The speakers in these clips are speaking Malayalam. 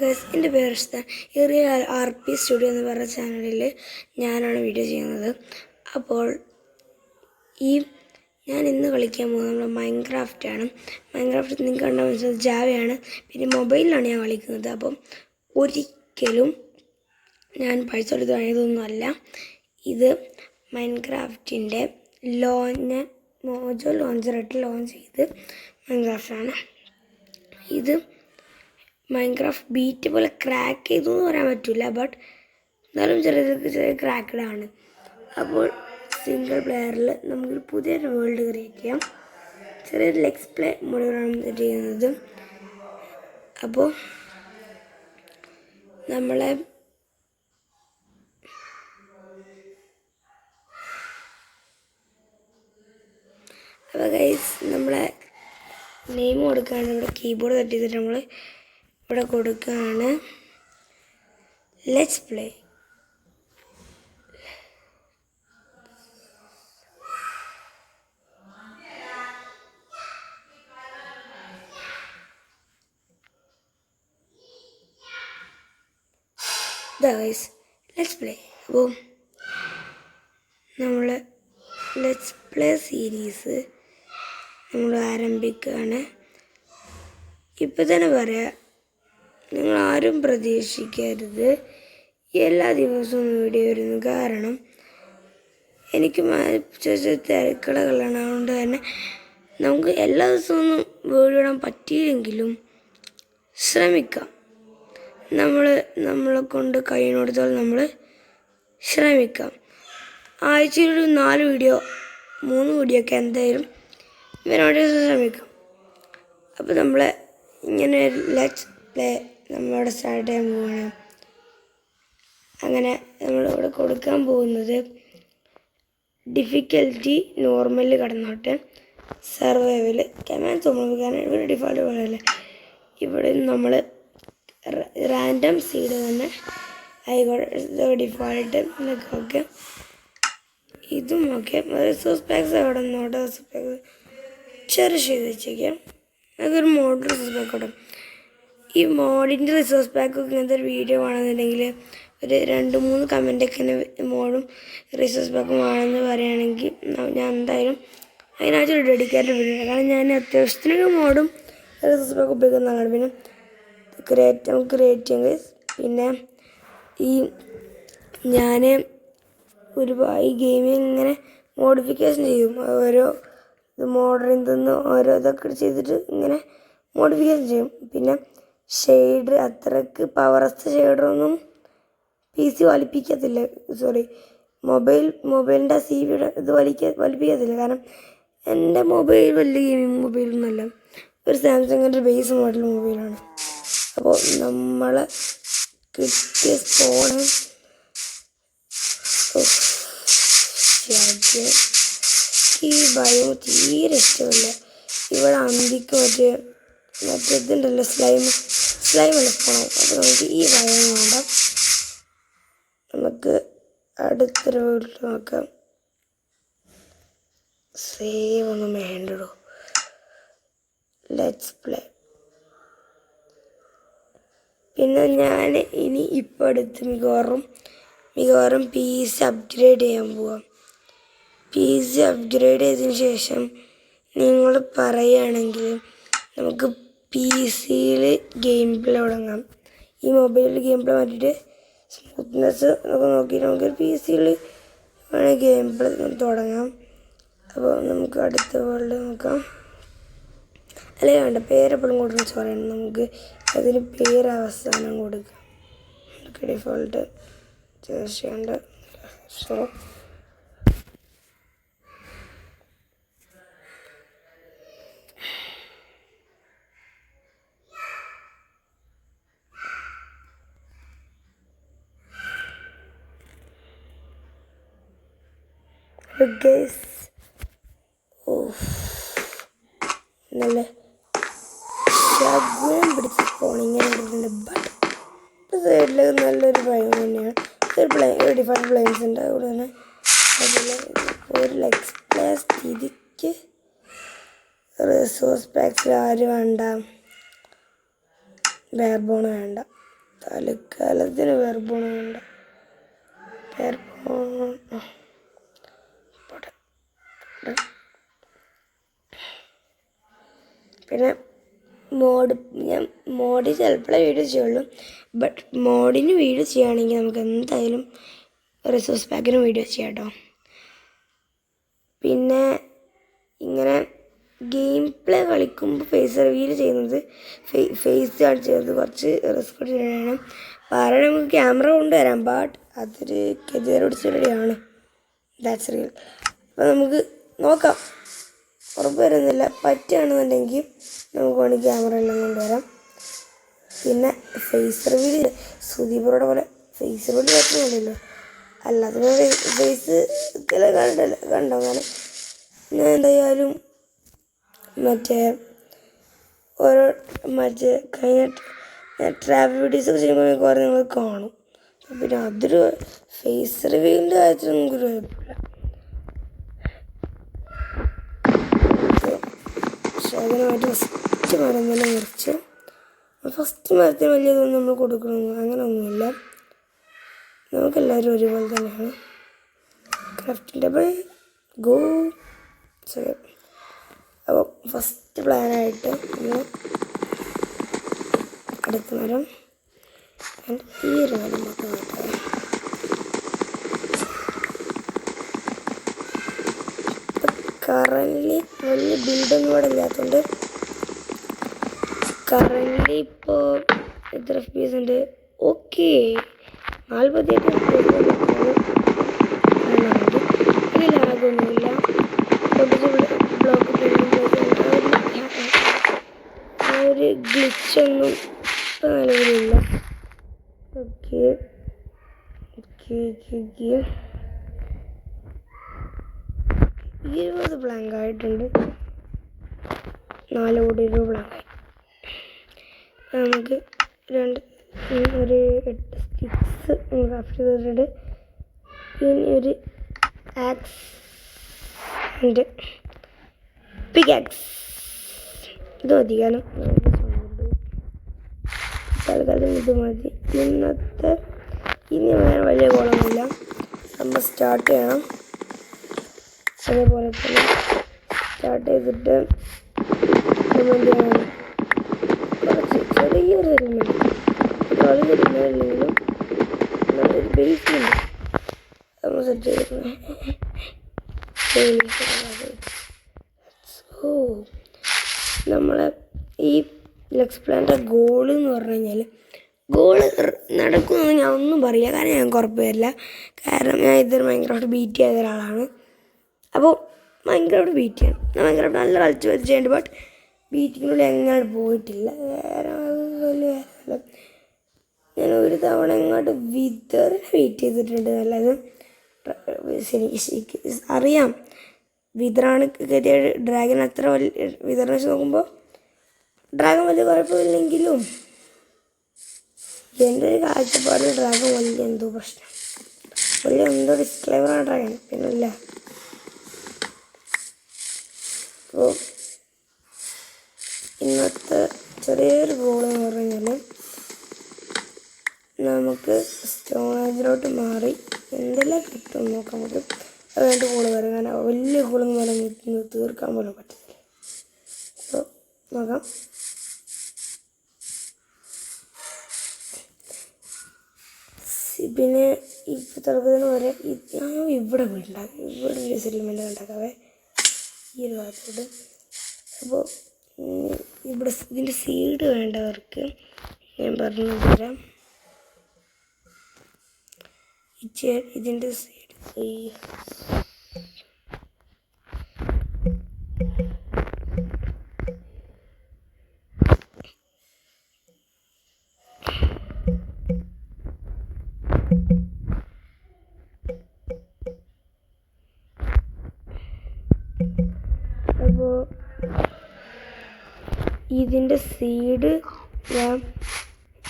ഗൈസ്, എൻ്റെ പേര് അർഷിത. റിയൽ RP സ്റ്റുഡിയോ എന്ന് പറഞ്ഞ ചാനലിൽ ഞാനാണ് വീഡിയോ ചെയ്യുന്നത്. അപ്പോൾ ഞാൻ ഇന്ന് കളിക്കാൻ പോകുന്നത് നമ്മൾ മൈൻക്രാഫ്റ്റാണ്. മൈൻക്രാഫ്റ്റ് നിങ്ങൾക്ക് കണ്ടാൽ മനസ്സിലായത് ജാവയാണ്. പിന്നെ മൊബൈലിലാണ് ഞാൻ കളിക്കുന്നത്. അപ്പം ഒരിക്കലും ഞാൻ പൈസ കൊടുത്ത് വാങ്ങിയതൊന്നുമല്ല. ഇത് മൈൻക്രാഫ്റ്റിൻ്റെ മോജോ ലോഞ്ചറായിട്ട് ലോഞ്ച് ചെയ്ത് മൈൻക്രാഫ്റ്റാണ്. ഇത് മൈൻക്രാഫ്റ്റ് ബീറ്റ് പോലെ ക്രാക്ക് ചെയ്തു എന്ന് പറയാൻ പറ്റില്ല, ബട്ട് എന്നാലും ചെറിയ ക്രാക്കഡാണ്. അപ്പോൾ സിംഗിൾ പ്ലെയറിൽ നമുക്കൊരു പുതിയൊരു വേൾഡ് ക്രിയേറ്റ് ചെയ്യാം. ചെറിയൊരു ലെറ്റ്സ് പ്ലേ മോഡിലാണ് ചെയ്യുന്നത്. അപ്പോൾ ഗൈസ് നമ്മളെ നെയിം കൊടുക്കുകയാണ്. ഇവിടെ കീബോർഡ് തട്ടിയിട്ട് നമ്മൾ ഇവിടെ കൊടുക്കുകയാണ് let's play. Guys let's play. അപ്പോൾ നമ്മൾ ലെറ്റ്സ് പ്ലേ സീരീസ് നമ്മൾ ആരംഭിക്കുകയാണ്. ഇപ്പം തന്നെ പറയാം, നിങ്ങൾ ആരും പ്രതീക്ഷിക്കരുത് എല്ലാ ദിവസവും വീഡിയോ വരുന്നു. കാരണം എനിക്ക് തിരക്കുകളാണ്. അതുകൊണ്ട് തന്നെ നമുക്ക് എല്ലാ ദിവസവും ഒന്നും വീഡിയോ ഇടാൻ പറ്റിയില്ലെങ്കിലും ശ്രമിക്കാം. നമ്മളെ കൊണ്ട് കഴിയുന്നിടത്തോളം നമ്മൾ ശ്രമിക്കാം. ആഴ്ചയിൽ 4 വീഡിയോ 3 വീഡിയോ ഒക്കെ എന്തായാലും ഇതിനോട് ശ്രമിക്കാം. അപ്പോൾ നമ്മൾ ഇങ്ങനെ ലെറ്റ്സ് പ്ലേ നമ്മളിവിടെ സ്റ്റാർട്ട് ചെയ്യാൻ പോവുകയാണ്. അങ്ങനെ നമ്മളിവിടെ കൊടുക്കാൻ പോകുന്നത് ഡിഫിക്കൽറ്റി നോർമലിൽ കടന്നോട്ടെ, സർവൈവൽ കമാൻഡ് തോന്നിപ്പിക്കാനാണ് ഇവിടെ ഡിഫോൾട്ട് പോലെയല്ലേ. ഇവിടെ നമ്മൾ റാൻഡം സീഡ് തന്നെ ആയിക്കോട്ടെ ഡിഫോൾട്ട് ഓക്കെ. ഇതും ഓക്കെ. റിസോഴ്സ് പാക്സ് അവിടെ നിന്നോട്ടെ. റിസോഴ്സ് പാക്സ് ചെറിയ ചെയ്ത് വെച്ചേക്കാം. അതൊരു മോഡ് റിസോഴ്സ് പാക്ക് ഇടും. ഈ മോഡിൻ്റെ റിസോഴ്സ് പാക്കൊക്കെ ഇങ്ങനത്തെ ഒരു വീഡിയോ വേണമെന്നുണ്ടെങ്കിൽ ഒരു 2-3 കമൻറ്റൊക്കെ മോഡും റിസോഴ്സ് പാക്കും വേണമെന്ന് പറയുകയാണെങ്കിൽ ഞാൻ എന്തായാലും അതിനകത്തൊരു ഡെഡിക്കേറ്റഡ് വീഡിയോ. കാരണം ഞാൻ അത്യാവശ്യത്തിനൊരു മോഡും റിസോഴ്സ് പാക്ക് ഉപയോഗിക്കുന്ന ആളാണ്. പിന്നെ ക്രിയേറ്റ് ചെയ്യാൻ. പിന്നെ ഞാൻ ഒരുപാട് ഈ ഗെയിമിൽ ഇങ്ങനെ മോഡിഫിക്കേഷൻ ചെയ്യും. ഓരോ മോഡലിൽ നിന്ന് ഓരോ ഇതൊക്കെ ചെയ്തിട്ട് ഇങ്ങനെ മോഡിഫിക്കേഷൻ ചെയ്യും. പിന്നെ ഷെയ്ഡ് അത്രയ്ക്ക് പവറസ്റ്റ് ഷെയ്ഡറൊന്നും PC വലിപ്പിക്കത്തില്ല. സോറി, മൊബൈലിൻ്റെ CV ഇത് വലിപ്പിക്കത്തില്ല. കാരണം എൻ്റെ മൊബൈൽ വലിയ ഗെയിമിങ് മൊബൈലൊന്നുമല്ല, ഒരു സാംസങ്ങിൻ്റെ ബേസ് മോഡൽ മൊബൈലാണ്. അപ്പോൾ നമ്മൾ കിട്ടിയ ഫോണ് ഈ ഭയം തീരെ ഇഷ്ടമല്ല. ഇവിടെ അന്തിക്ക് മറ്റേതുണ്ടല്ലോ സ്ലൈമല്ല പോകണം. അപ്പോൾ നമുക്ക് ഈ ഭയം വേണ്ട. നമുക്ക് അടുത്തൊരു വീട്ടിൽ നോക്കാം. സേവ് ഒന്നും വേണ്ടടോ. Let's play. പിന്നെ ഞാൻ ഇനി ഇപ്പോൾ അടുത്ത് മിക്കവാറും PC അപ്ഗ്രേഡ് ചെയ്യാൻ പോവാം. PC അപ്ഗ്രേഡ് ചെയ്തതിന് ശേഷം നിങ്ങൾ പറയുകയാണെങ്കിൽ നമുക്ക് PCയിൽ ഗെയിം പ്ലേ തുടങ്ങാം. ഈ മൊബൈലിൽ ഗെയിം പ്ലേ മാറ്റിയിട്ട് സ്മൂത്ത്നെസ് ഒക്കെ നോക്കിയിട്ട് നമുക്ക് PCയിൽ വേണമെങ്കിൽ ഗെയിം പ്ലേ തുടങ്ങാം. അപ്പോൾ നമുക്ക് അടുത്ത വേൾഡ് നോക്കാം. അല്ലെങ്കിൽ വേണ്ട, പേരെപ്പോഴും കൊടുക്കാൻ പറയണം. നമുക്ക് അതിന് പേര് അവസാനം കൊടുക്കാം. നമുക്ക് ഡിഫോൾട്ട് ചേർച്ചയുണ്ട്. സോ ഗൈസ് നല്ല ശബ്ദം പിടിച്ച് ഫോണിങ്ങനെ എടുത്തിട്ടുണ്ട്. ബട്ട് സൈഡിൽ നല്ലൊരു ഭയം തന്നെയാണ്. ഒരു ഡിഫറെൻറ്റ് പ്ലെയിൻസ് ഉണ്ട്. അതുകൊണ്ട് തന്നെ അതുപോലെ ഒരു ലെറ്റ്സ് പ്ലേ സ്ഥിതിക്ക് റിസോഴ്സ് പാക്സിൽ ആരും വേണ്ട, ബാക്ക്ബോൺ വേണ്ട. തൽക്കാലത്തിന് വെർബോണുണ്ട്. പിന്നെ ഞാൻ മോഡ് ചിലപ്പോഴേ വീഡിയോ ചെയ്യുള്ളൂ. ബട്ട് മോഡിന് വീഡിയോ ചെയ്യുകയാണെങ്കിൽ നമുക്ക് എന്തായാലും റിസോഴ്സ് പാക്കിന് വീഡിയോ ചെയ്യാം കേട്ടോ. പിന്നെ ഇങ്ങനെ ഗെയിം പ്ലേ കളിക്കുമ്പോൾ ഫേസ് റിവീൽ ചെയ്യുന്നത് ഫേസ് കാണിച്ച് ചെയ്യുന്നത് കുറച്ച് റിസ്ക് ചെയ്യണം. കാരണം നമുക്ക് ക്യാമറ കൊണ്ടുവരാം, ബട്ട് അതൊരു കെതിരെ പിടിച്ചൊരിയാണ്. That's real. അപ്പോൾ നമുക്ക് നോക്കാം, ഉറപ്പ് വരുന്നില്ല. പറ്റുകയാണെന്നുണ്ടെങ്കിൽ നമുക്ക് വേണമെങ്കിൽ ക്യാമറ എല്ലാം കൊണ്ടുവരാം. പിന്നെ ഫേസ് റിവീൽ സുദീപറുടെ പോലെ ഫേസ് റിവീൽ പറ്റുന്നില്ലല്ലോ. അല്ലാതെ ഫേസ് കണ്ടോ അങ്ങനെ. ഞാൻ എന്തായാലും ഓരോ കഴിഞ്ഞ ട്രാവൽ വീഡിയോസൊക്കെ ചെയ്യുമ്പോൾ കുറേ നിങ്ങൾ കാണും. പിന്നെ അതൊരു ഫേസ് റിവ്യൂവിൻ്റെ കാര്യത്തിൽ നമുക്കൊരു കുഴപ്പമില്ല. ശേഖരമായിട്ട് ഫസ്റ്റ് മരം തന്നെ മുറിച്ച് ഫസ്റ്റ് മരത്തിന് വലിയതൊന്നും നമ്മൾ കൊടുക്കണമെന്ന് അങ്ങനെ ഒന്നുമില്ല. നമുക്കെല്ലാവരും ഒരുപോലെ തന്നെയാണ്. Crafting table go. അപ്പോൾ ഫസ്റ്റ് പ്ലാനായിട്ട് നമ്മൾ അടുത്ത മരം ഈ ഒരു മരം മാത്രം നോക്കാം. കറൻ്റ് വലിയ ബിൽഡൊന്നും ഇവിടെ ഇല്ലാത്തതുകൊണ്ട് കറൻ്റ് ഇപ്പോൾ എത്ര FPS ഉണ്ട്? ഓക്കെ 48 FPS വലിയ ലാഗൊന്നുമില്ല. ബ്ലോക്ക് ആ ഒരു ഗ്ലിച്ചൊന്നും ഇപ്പം നിലവിലില്ല. ഓക്കെ 20 ബ്ലാങ്ക് ആയിട്ടുണ്ട്. 4 കൂടി 20 ബ്ലാങ്കായി. നമുക്ക് ഒരു 8 സ്റ്റിക്സ് ക്രാഫ്റ്റ് ചെയ്തിട്ടുണ്ട്. ഇനി ഒരു ആക്സ് ഉണ്ട്, പിക്കാക്സ്. ഇത് മതിക്കാനും തൽക്കാലം ഇത് മതി. ഇനി വേറെ വലിയ കോളമൊന്നുമില്ല. നമ്മൾ സ്റ്റാർട്ട് ചെയ്യണം. അതേപോലെ തന്നെ സ്റ്റാർട്ട് ചെയ്തിട്ട് കമൻറ്റ് ചെയ്യണം. കുറച്ച് ചെറിയൊരു സെഗ്മെൻറ്റ് വളരെ സെഗ്മെൻറ്റില്ലെങ്കിലും നല്ലൊരു ബേസ്മെൻറ്റ് നമ്മൾ സെറ്റ് ചെയ്തിട്ടുണ്ട്. സോ നമ്മളെ ഈ ലെക്സ് പ്ലാൻ്റെ ഗോള് എന്ന് പറഞ്ഞു കഴിഞ്ഞാൽ ഗോള് നടക്കുമെന്ന് ഞാൻ ഒന്നും പറയുക, കാരണം ഞാൻ ഉറപ്പ് വരില്ല. കാരണം ഞാൻ ഇതൊരു മൈൻക്രാഫ്റ്റ് ബീറ്റ് ചെയ്ത ഒരാളാണ്. അപ്പോൾ മൈൻക്രാഫ്റ്റ് ബീറ്റ് ചെയ്യണം. ഞാൻ മൈൻക്രാഫ്റ്റ് നല്ല കളിച്ച് ചെയ്യുന്നുണ്ട്, ബട്ട് ബീറ്റിങ്ങിലൂടെ എങ്ങോട്ട് പോയിട്ടില്ല. വലിയ ഞാൻ ഒരു തവണ എങ്ങോട്ട് വിതറിനെ ബീറ്റ് ചെയ്തിട്ടുണ്ട്. നല്ലത് ശരിക്ക് അറിയാം വിതറാണ് കയറ്റിയ ഡ്രാഗൺ അത്ര വലിയ വിതറിനെ വെച്ച് നോക്കുമ്പോൾ ഡ്രാഗൺ വലിയ കുഴപ്പമില്ലെങ്കിലും എൻ്റെ ഒരു കാഴ്ചപ്പാടിൽ ഡ്രാഗൺ വലിയ എന്തോ പ്രശ്നം, വലിയ എന്തോ ഡിസ്ക്ലൈമറാണ് ഡ്രാഗൺ. പിന്നല്ല അപ്പോൾ ഇന്നത്തെ ചെറിയൊരു ഗോൾ എന്ന് പറഞ്ഞു കഴിഞ്ഞാൽ നമുക്ക് സ്റ്റോണേജിലോട്ട് മാറി എന്തെല്ലാം കിട്ടും നോക്കാം. നമുക്ക് അതുകൊണ്ട് ഗോള് വരും, കാരണം വലിയ ഗോളൊന്നും പറഞ്ഞ് തീർക്കാൻ പോലും പറ്റത്തില്ല. അപ്പോൾ നോക്കാം. പിന്നെ ഇപ്പോൾ തുടക്കത്തിന് വരെ ഇവിടെ വീടുണ്ടാക്കും, ഇവിടെ ഒരു സെറ്റിൽമെൻറ്റ് ഉണ്ടാക്കാവേ ഈ ഒരു ഭാഗത്തോട്ട്. അപ്പോൾ ഇവിടെ ഇതിൻ്റെ സീഡ് വേണ്ടവർക്ക് ഞാൻ പറഞ്ഞു തരാം. ഇതിൻ്റെ സീഡ് അപ്പോൾ ഇതിൻ്റെ സീഡ് ഞാൻ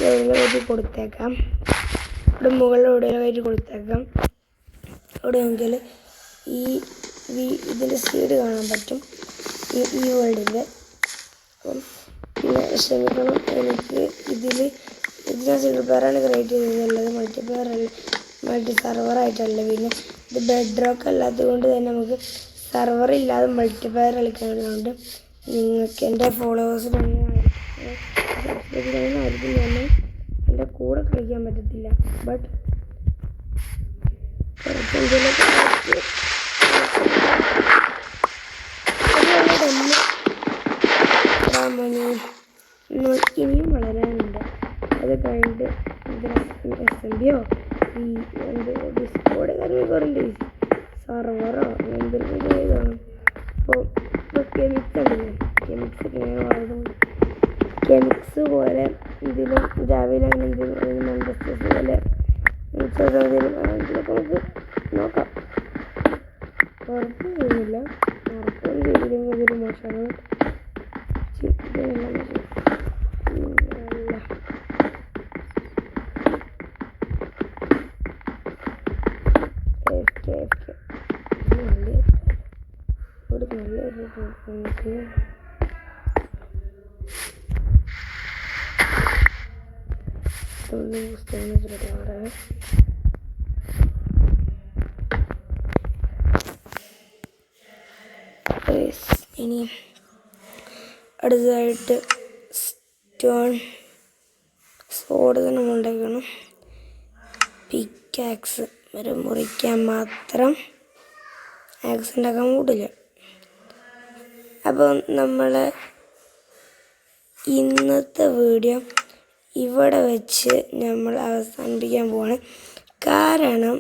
എവിടെയെങ്കിലും കൊടുത്തേക്കാം, ഇവിടെ മുകളിൽ എവിടെയെങ്കിലും കൊടുത്തേക്കാം. അവിടെ നോക്കിയാൽ ഇതിൻ്റെ സീഡ് കാണാൻ പറ്റും, ഈ വേൾഡിൻ്റെ. അപ്പം പിന്നെ ക്ഷമിക്കണം, എനിക്ക് ഇത് ഞാൻ സിംഗിൾ പ്ലെയറാണ് ക്രിയേറ്റ് ചെയ്തതുള്ളത്, മൾട്ടി സർവറായിട്ടല്ല. പിന്നെ ഇത് ബെഡ് റോക്ക് അല്ലാത്തത് കൊണ്ട് തന്നെ നമുക്ക് സർവർ ഇല്ലാതെ മൾട്ടിപ്ലെയർ കളിക്കാനുള്ളതുകൊണ്ട് നിങ്ങൾക്ക് എൻ്റെ ഫോളോവേഴ്സിനായിരിക്കും തന്നെ എൻ്റെ കൂടെ കളിക്കാൻ പറ്റത്തില്ല. ബട്ട് ഇനിയും വളരാനുണ്ട്. അത് കഴിഞ്ഞിട്ട് SMBയോ ഈ ഡിസ്കോഡ് കാര്യങ്ങളൊക്കെ സർവറോ എന്തെങ്കിലും ചെയ്താണ്. അപ്പോൾ കെമിക്സ് ഉണ്ടല്ലോ, കെമിക്സ് പോലെ ഇതിലും ജാവയിലും അങ്ങനെ എന്തെങ്കിലും മണ്ടസ്റ്റേഴ്സ് പോലെ എന്തെങ്കിലുമൊക്കെ നമുക്ക് നോക്കാം. ഉറപ്പ് ചെയ്യുന്നില്ല, ഉറപ്പൊന്നും ചെയ്തില്ലെങ്കിൽ അതൊരു മോശമാണ്. ഇനി അടുത്തതായിട്ട് സ്റ്റോൺ സോഡ് തന്നെ ഉണ്ടാക്കണം. പിക്കാക്സ് മരം മുറിക്കാൻ മാത്രം ആക്സ് ഉണ്ടാക്കാൻ കൂടില്ല. അപ്പോൾ നമ്മൾ ഇന്നത്തെ വീഡിയോ ഇവിടെ വെച്ച് നമ്മൾ അവസാനിപ്പിക്കാൻ പോവാണ്. കാരണം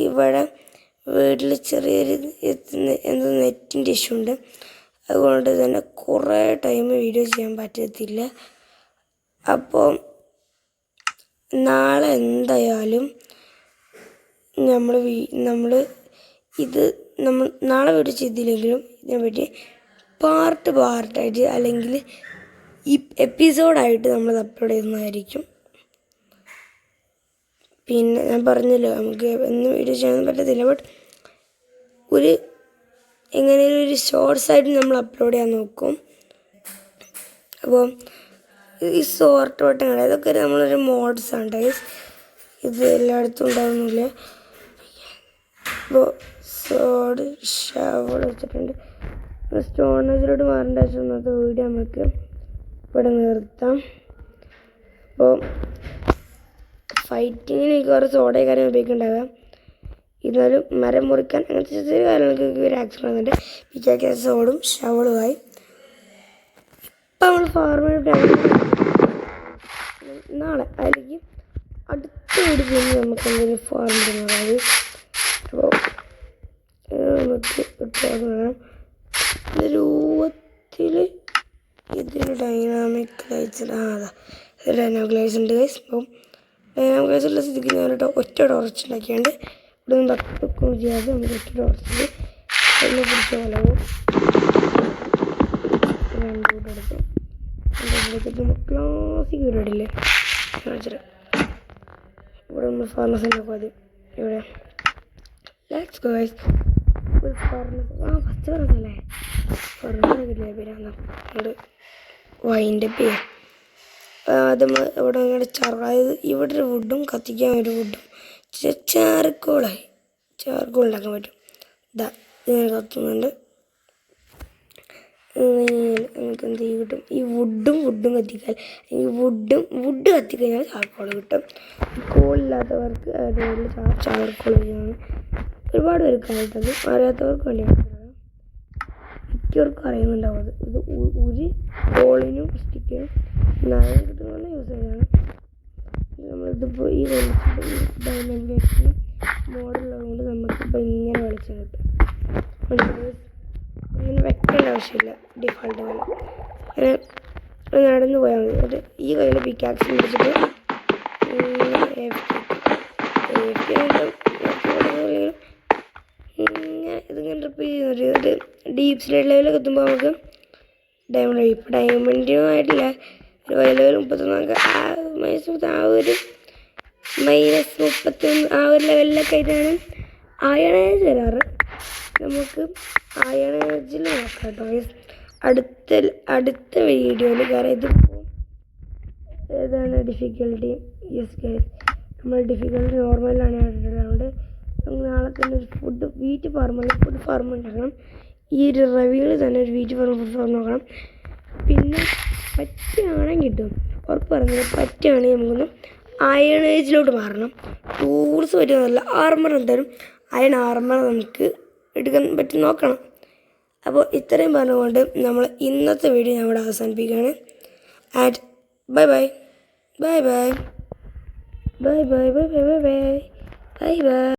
ഇവിടെ വീട്ടിൽ ചെറിയൊരു എന്തോ നെറ്റിൻ്റെ ഇഷ്യൂ ഉണ്ട്. അതുകൊണ്ട് തന്നെ കുറേ ടൈം വീഡിയോ ചെയ്യാൻ പറ്റത്തില്ല. അപ്പോൾ നാളെ എന്തായാലും നമ്മൾ നാളെ വീഡിയോ ചെയ്തില്ലെങ്കിലും ഇതിനെപ്പറ്റി പാർട്ടായിട്ട് അല്ലെങ്കിൽ ഈ എപ്പിസോഡായിട്ട് നമ്മൾ അപ്ലോഡ് ചെയ്യുന്നതായിരിക്കും. പിന്നെ ഞാൻ പറഞ്ഞല്ലോ നമുക്ക് എന്നും വീഡിയോ ചെയ്യാൻ പറ്റത്തില്ല. ബട്ട് എങ്ങനെയും ഒരു ഷോർട്സ് ആയിട്ട് നമ്മൾ അപ്ലോഡ് ചെയ്യാൻ നോക്കും. അപ്പോൾ ഈ സോർട്ട് വട്ടങ്ങൾ ഇതൊക്കെ നമ്മളൊരു മോഡ്സാണ് ഗൈസ്. ഇത് എല്ലായിടത്തും ഉണ്ടാകുന്നില്ല. അപ്പോൾ സോഡ് ഷവൾ വെച്ചിട്ടുണ്ട്. സ്റ്റോണേജിലോട്ട് മാറേണ്ട ആവശ്യം വീഡിയോ നമുക്ക് ഇവിടെ നിർത്താം. അപ്പോൾ ഫൈറ്റിങ്ങിന് കുറേ സോഡയും കാര്യം ഉപയോഗിക്കുന്നുണ്ടാകാം. എന്നാലും മരം മുറിക്കാൻ അങ്ങനത്തെ ചെറിയ കാര്യങ്ങൾക്ക് ഒരു ആക്ഷൻ വന്നിട്ട് പിക്കാക്ക സോഡും ഷവളുമായി. ഇപ്പം നമ്മൾ ഫാർമിട്ട് നാളെ അല്ലെങ്കിൽ അടുത്ത വീഡിയോ നമുക്ക് എന്തെങ്കിലും ഫാർം ചെയ്യുന്നത്. അപ്പോൾ നമുക്ക് വേണം രൂപത്തിൽ ഇതിന് ഡൈനാമിക് ലൈറ്റ്സ് ഡൈനാമിക് ലൈറ്റ്സ് ഉണ്ട് ഗൈസ്. അപ്പം ഡൈനാമിക് ലൈറ്റ്സ് ഉള്ള സ്ഥിതിക്ക് ഞാനിട്ട് ഒറ്റ ടോർച്ച് ഉണ്ടാക്കിയാണ്ട് ഇവിടെ നിന്ന് വെക്കും ചെയ്യാതെ നമുക്ക് ഒറ്റ ടോർച്ചിൽ അതിനെ കുറിച്ച് വളവും എടുക്കും. ക്ലാസിക് പരിപാടിയില്ലേ കാണിച്ചിട്ട് ഇവിടെ നമ്മൾ ഫാർമസ് ഉണ്ടാക്കും. ആദ്യം ഇവിടെ ലെറ്റ്സ് ഗോ ഗൈസ്. ഒരു ഫാർമസ് ഫസ്റ്റ് പറഞ്ഞല്ലേ ഫാർമസില്ലേ പേരാണ് അവിടെ വൈൻ്റെ പേര്. അത് ഇവിടെ നിങ്ങളുടെ അതായത് ഇവിടെ ഒരു വുഡും കത്തിക്കാൻ ഒരു വുഡും ചാർക്കോൾ ഉണ്ടാക്കാൻ പറ്റും. ഇതാ ഇങ്ങനെ കത്തുന്നുണ്ട്. നമുക്ക് എന്ത് കിട്ടും? ഈ വുഡും കത്തിക്കാൻ ഈ വുഡ് കത്തിക്കഴിഞ്ഞാൽ ചാർക്കോൾ കിട്ടും. കോളില്ലാത്തവർക്ക് അതിൽ ചാർക്കോൾ ചെയ്യുന്നതാണ്. ഒരുപാട് പേർക്ക് ആയിട്ടത് അറിയാത്തവർക്ക് വേണ്ടിയാണ്. മിക്കവർക്കും അറിയുന്നുണ്ടാവും അത്. ഇത് ഒരു കോളിനും സ്റ്റിക്കിനും നാളെ കിട്ടുന്ന യൂസ് ചെയ്താണ്. നമ്മളിതിപ്പോൾ ഈ ഡയമണ്ട് ബാക്സിന് മോഡലുള്ളതുകൊണ്ട് നമുക്കിപ്പോൾ ഇങ്ങനെ വെളിച്ചം കിട്ടും. ഇങ്ങനെ വെക്കേണ്ട ആവശ്യമില്ല. ഡിഫോൾട്ട് പോലെ അങ്ങനെ നടന്നു പോയാൽ മതി. എന്നിട്ട് ഈ കയ്യിൽ പിക്കാക്സ് പിടിച്ചിട്ട് ഇതിങ്ങനെ റിപ്പീറ്റ് ചെയ്യുന്നുണ്ട്. ഡീപ്പ് സ്ലൈഡ് ലെവലൊക്കെ എത്തുമ്പോൾ നമുക്ക് ഡയമണ്ട് വഴി ഇപ്പോൾ ഡയമണ്ടിനുമായിട്ടില്ല ഒരു വൈ ലെവൽ 31 ആ ഒരു -31 ആ ഒരു ലെവലിലൊക്കെ ആയിട്ടാണ് അയണേജ് വരാറ്. നമുക്ക് അയണേജിൽ നോക്കാം കേട്ടോ അടുത്ത വീഡിയോയിൽ. കാരണം ഇതിപ്പോൾ ഇതാണ് ഡിഫിക്കൽട്ടി. യെസ് ഗൈസ്, നമ്മൾ ഡിഫിക്കൽട്ടി നോർമലാണ് ഇട്ടിട്ടുള്ളത്. നമുക്ക് നാളെ തന്നെ ഒരു വീറ്റ് ഫാർമർ ഉണ്ടാക്കണം. ഈ ഒരു റവിയിൽ തന്നെ ഒരു വീറ്റ് ഫാർം നോക്കണം. പിന്നെ പറ്റുകയാണെങ്കിൽ കിട്ടും, ഉറപ്പ് പറഞ്ഞത് പറ്റുകയാണെങ്കിൽ നമുക്കൊന്ന് അയൺ ഏജിലോട്ട് മാറണം. ടൂൾസ് പറ്റുന്നതല്ല, ആർമർ എന്തായാലും അയൺ ആർമർ നമുക്ക് എടുക്കാൻ പറ്റും നോക്കണം. അപ്പോൾ ഇത്രയും പറഞ്ഞുകൊണ്ട് നമ്മൾ ഇന്നത്തെ വീഡിയോ ഞാൻ ഇവിടെ അവസാനിപ്പിക്കുകയാണ്. And bye bye bye bye bye bye bye bye bye bye bye bye.